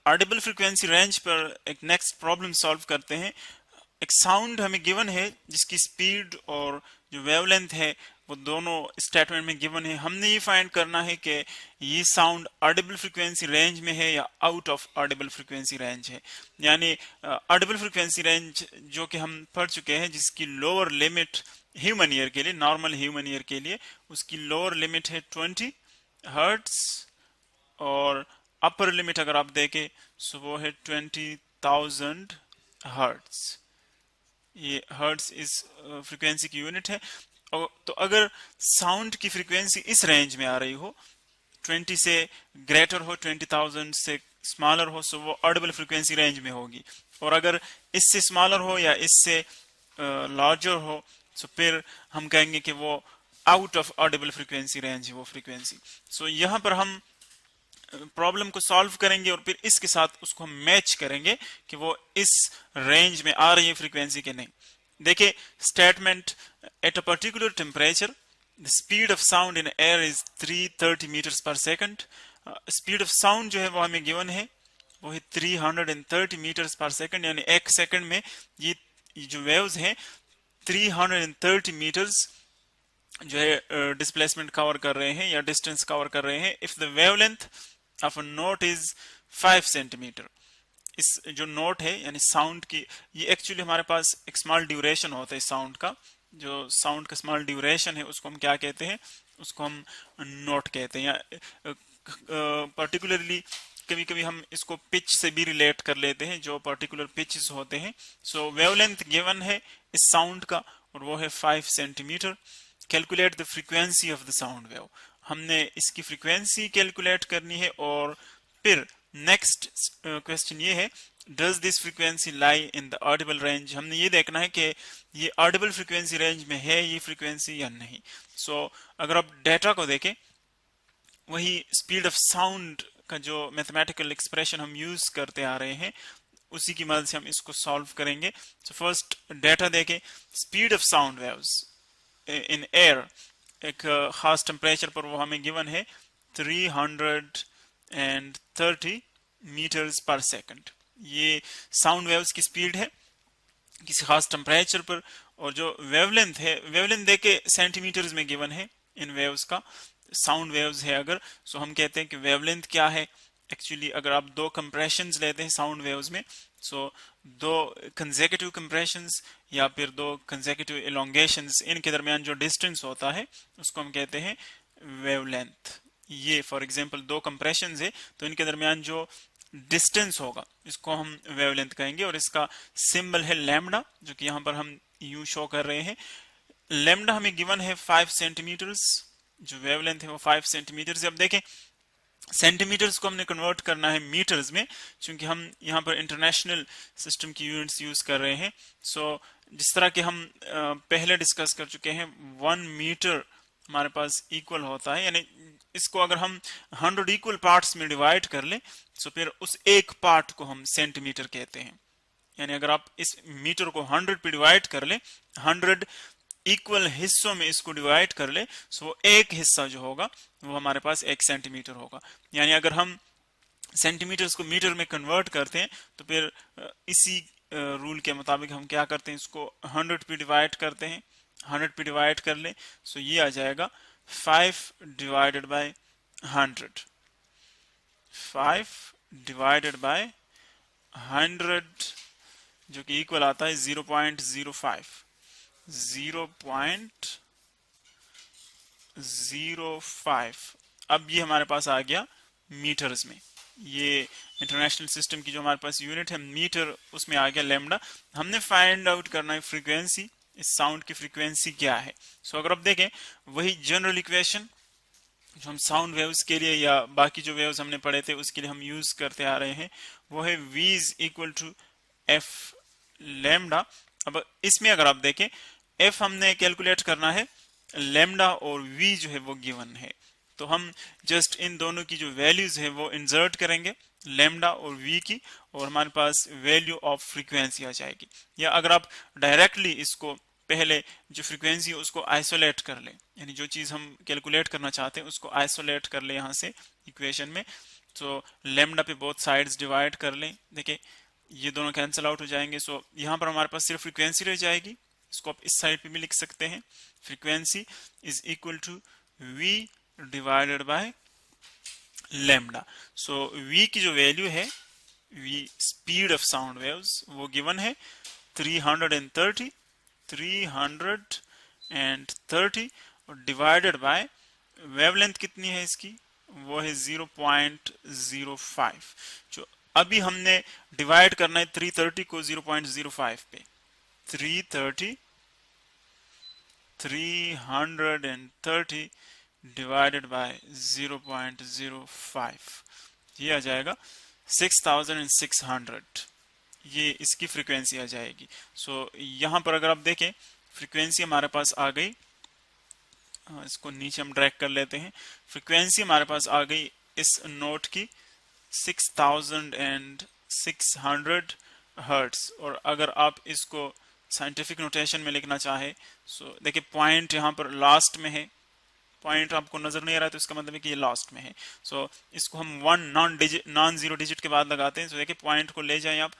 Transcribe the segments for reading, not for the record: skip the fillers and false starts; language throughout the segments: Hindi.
ऑडिबल फ्रीक्वेंसी रेंज पर एक नेक्स्ट प्रॉब्लम सॉल्व करते हैं। एक साउंड हमें गिवन है जिसकी स्पीड और जो वेवलेंथ है वो दोनों स्टेटमेंट में गिवन है। हमने ये फाइंड करना है कि ये साउंड ऑडिबल फ्रीक्वेंसी रेंज में है या out of Audible frequency range है। यानी ऑडिबल फ्रीक्वेंसी रेंज जो कि हम पढ़ चुके हैं, जिसकी लोअर लिमिट ह्यूमन ईयर के लिए, नॉर्मल ह्यूमन ईयर के लिए उसकी लोअर लिमिट है 20 हर्ट्स और अपर लिमिट अगर आप देखें सो वो है 20,000 हर्ट्स। ये हर्ट्स इस फ्रीक्वेंसी की यूनिट है। तो अगर साउंड की फ्रीक्वेंसी इस रेंज में आ रही हो, 20 से ग्रेटर हो, 20,000 से स्मॉलर हो, सो वो ऑडिबल फ्रीक्वेंसी रेंज में होगी। और अगर इससे स्मॉलर हो या इससे लार्जर हो, सो फिर हम कहेंगे कि वो out of Audible frequency range है वो फ्रीक्वेंसी। सो यहाँ पर हम प्रॉब्लम को सॉल्व करेंगे और फिर इसके साथ उसको हम मैच करेंगे कि वो इस रेंज में आ रही है फ्रीक्वेंसी के नहीं। देखिए statement, at a particular temperature the speed of sound in air is 330 meters per second. Speed of sound जो है वो हमें गिवन है, वो है 330 मीटर्स पर सेकंड, यानी एक सेकंड में ये जो वेव्स हैं 330 मीटर्स जो है डिस्प्लेसमेंट कवर कर रहे हैं या डिस्टेंस कवर कर रहे हैं। If the wavelength of a note is 5 centimetre, इस जो नोट है यानी साउंड की, ये एक्चुअली हमारे पास एक स्मॉल ड्यूरेशन होता है साउंड का। जो साउंड का स्मॉल ड्यूरेशन है उसको हम क्या कहते हैं, उसको हम नोट कहते हैं। या पर्टिकुलरली कभी कभी हम इसको पिच से भी रिलेट कर लेते हैं, जो पर्टिकुलर पिचेस होते हैं। सो वेवलेंथ गिवन है इस साउंड का और वो है 5 centimetre. Calculate the frequency of the sound wave, हमने इसकी फ्रीक्वेंसी कैलकुलेट करनी है। और फिर नेक्स्ट क्वेश्चन ये है, does this frequency lie in the Audible range, हमने ये देखना है कि ये ऑडिबल फ्रीक्वेंसी रेंज में है ये फ्रीक्वेंसी या नहीं। सो अगर आप डेटा को देखें, वही स्पीड ऑफ साउंड का जो मैथमेटिकल एक्सप्रेशन हम यूज करते आ रहे हैं उसी की मदद से हम इसको सॉल्व करेंगे। सो फर्स्ट डेटा देखें, speed of sound waves in air एक खास टेम्परेचर पर वो हमें गिवन है 330 मीटर्स पर सेकंड। ये साउंड वेव्स की स्पीड है किसी खास टेम्परेचर पर। और जो वेवलेंथ है, वेवलेंथ देके सेंटीमीटर्स में गिवन है इन वेव्स का। साउंड वेव्स है अगर, सो हम कहते हैं कि वेवलेंथ क्या है। एक्चुअली अगर आप दो कंप्रेशंस लेते हैं साउंड वेव्स में, सो दो कंसेक्यूटिव कंप्रेशंस या फिर दो कंसेक्यूटिव इलोंगेशंस, इनके दरमियान जो डिस्टेंस होता है उसको हम कहते हैं वेवलेंथ। ये फॉर एग्जांपल दो कंप्रेशंस है तो इनके दरमियान जो डिस्टेंस होगा इसको हम वेवलेंथ कहेंगे। और इसका सिंबल है लैम्डा, जो कि यहाँ पर हम यू शो कर रहे हैं। लैम्डा हमें गिवन है 5 सेंटीमीटर्स, जो वेवलेंथ है वो 5 सेंटीमीटर से। अब देखें सेंटीमीटर्स को हमने कन्वर्ट करना है मीटर्स में, क्योंकि हम यहाँ पर इंटरनेशनल सिस्टम की यूनिट्स यूज कर रहे हैं। सो जिस तरह के हम पहले डिस्कस कर चुके हैं, 1 मीटर हमारे पास इक्वल होता है, यानी इसको अगर हम 100 इक्वल पार्ट्स में डिवाइड कर लें तो फिर उस एक पार्ट को हम सेंटीमीटर कहते हैं। यानी अगर आप इस मीटर को 100 पे डिवाइड कर लें, 100 इक्वल हिस्सों में इसको डिवाइड कर ले, सो वो एक हिस्सा जो होगा वो हमारे पास 1 सेंटीमीटर होगा। यानी अगर हम सेंटीमीटर्स को मीटर में कन्वर्ट करते हैं तो फिर इसी रूल के मुताबिक हम क्या करते हैं, इसको 100 पे डिवाइड करते हैं। 100 पे डिवाइड कर ले, सो ये आ जाएगा 5 डिवाइडेड बाय 100, 5 डिवाइडेड बाय 100 जो कि इक्वल आता है 0.05, 0.05। अब ये हमारे पास आ गया मीटर्स में। ये इंटरनेशनल सिस्टम की जो हमारे पास यूनिट है मीटर, उसमें आ गया लैम्डा। हमने फाइंड आउट करना है फ्रीक्वेंसी, इस साउंड की फ्रीक्वेंसी क्या है। सो अगर आप देखें वही जनरल इक्वेशन जो हम साउंड वेव्स के लिए या बाकी जो वेव्स हमने पढ़े थे उसके लिए हम यूज करते आ रहे हैं, वो है v is equal to F lambda. अब इसमें अगर आप देखें f हमने कैलकुलेट करना है, लैम्डा और v जो है वो गिवन है, तो हम जस्ट इन दोनों की जो वैल्यूज है वो इंसर्ट करेंगे, लैम्डा और v की, और हमारे पास वैल्यू ऑफ फ्रीक्वेंसी आ जाएगी। या अगर आप डायरेक्टली इसको पहले जो फ्रीक्वेंसी है उसको आइसोलेट कर ले, यानी जो चीज हम कैलकुलेट करना चाहते हैं उसको आइसोलेट कर ले यहाँ से इक्वेशन में, तो लेमडा पे बोथ साइड्स डिवाइड कर लें, देखिए ये दोनों कैंसिल आउट हो जाएंगे। सो यहाँ पर हमारे पास सिर्फ फ्रीक्वेंसी रह जाएगी, इसको आप इस साइड पे भी लिख सकते हैं, frequency is equal to v divided by lambda. So v की जो वैल्यू है, v speed of sound waves, वो गिवन है 330 और डिवाइडेड बाय वेवलेंथ कितनी है इसकी, वो है 0.05। जो अभी हमने डिवाइड करना है 330 को 0.05 पे, 330 डिवाइडेड बाय 0.05, ये आ जाएगा 6600, ये इसकी फ्रीक्वेंसी आ जाएगी। सो यहाँ पर अगर आप देखें फ्रीक्वेंसी हमारे पास आ गई, इसको नीचे हम ड्रैग कर लेते हैं, फ्रीक्वेंसी हमारे पास आ गई इस नोट की 6600 हर्ट्स। और अगर आप इसको साइंटिफिक नोटेशन में लिखना चाहे, सो देखिए पॉइंट यहाँ पर लास्ट में है, पॉइंट आपको नजर नहीं आ रहा है तो इसका मतलब है कि ये लास्ट में है। सो इसको हम वन नॉन जीरो डिजिट के बाद लगाते हैं। सो देखिए पॉइंट को ले जाएं आप,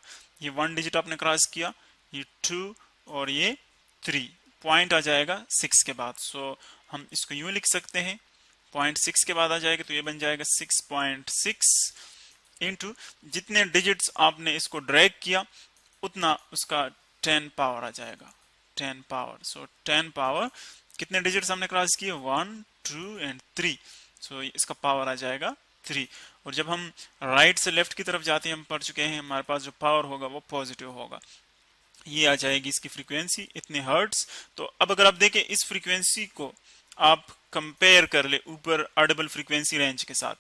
ये 1 डिजिट आपने क्रॉस किया, ये 2 और ये 3, पॉइंट आ जाएगा 6 के बाद। सो हम इसको यूं लिख सकते हैं, पॉइंट 6 के बाद आ जाएगा तो ये बन जाएगा 6.6 इंटू जितने डिजिट्स आपने इसको ड्रैग किया उतना उसका 10 पावर आ जाएगा, 10 पावर। सो 10 पावर, कितने डिजिट्स हमने क्रॉस किए, 1 2 एंड 3, सो इसका पावर आ जाएगा 3। और जब हम राइट से लेफ्ट की तरफ जाते हैं, हम पढ़ चुके हैं, हमारे पास जो पावर होगा वो पॉजिटिव होगा, ये आ जाएगी इसकी फ्रीक्वेंसी इतने हर्ट्स। तो अब अगर आप देखें इस फ्रीक्वेंसी को आप कंपेयर कर ले ऊपर ऑडिबल फ्रीक्वेंसी रेंज के साथ,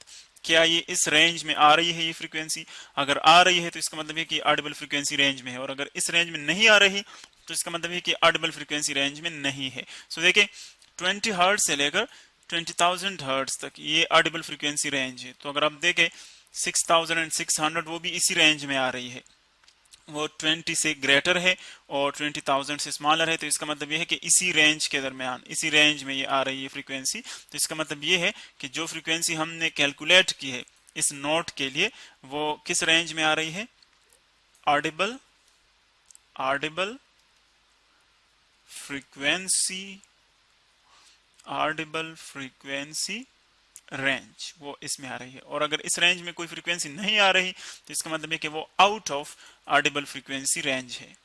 क्या ये इस रेंज में आ रही है ये फ्रीक्वेंसी, अगर आ रही है तो इसका मतलब है कि ऑडिबल फ्रीक्वेंसी रेंज में है, और अगर इस रेंज में नहीं आ रही तो इसका मतलब है कि ऑडिबल फ्रीक्वेंसी रेंज में नहीं है। सो देखिए 20 हर्ट्ज से लेकर 20,000 हर्ट्ज तक ये ऑडिबल फ्रीक्वेंसी रेंज है। तो अगर आप देखें 6600 वो भी इसी रेंज में आ रही है, वो 20 से ग्रेटर है और 20,000 से स्मॉलर है, तो इसका मतलब ये है कि इसी रेंज के दरमियान, इसी रेंज में ये आ रही है फ्रीक्वेंसी। तो इसका मतलब ये है कि जो फ्रीक्वेंसी हमने कैलकुलेट की है इस नोट के लिए वो किस रेंज में आ रही है, ऑडिबल फ्रीक्वेंसी रेंज, वो इसमें आ रही है। और अगर इस रेंज में कोई फ्रीक्वेंसी नहीं आ रही तो इसका मतलब है कि वो out of Audible frequency range है।